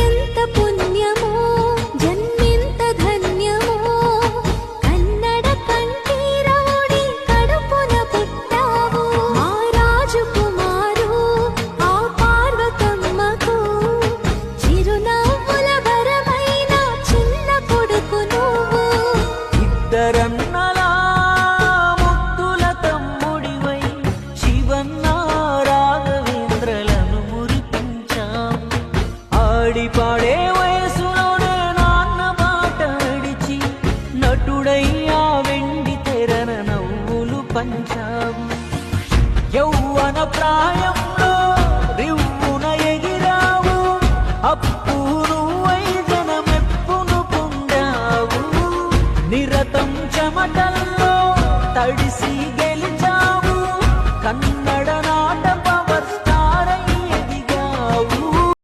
ఎంత పుణ్యమో జన్మింత ధన్యమో కన్నడ కంటి రౌడి కడుపున పుట్టావు మా రాజకుమారు ఆ పార్వతమ్మకు చిరునవ్వుల వరమైన చిన్న కొడుకు నువ్వు ఇద్దరన్నలా ముద్దుల తమ్ముడివై శివన్న రాఘవేంద్రలను మురిపించాం ఆడి పాడే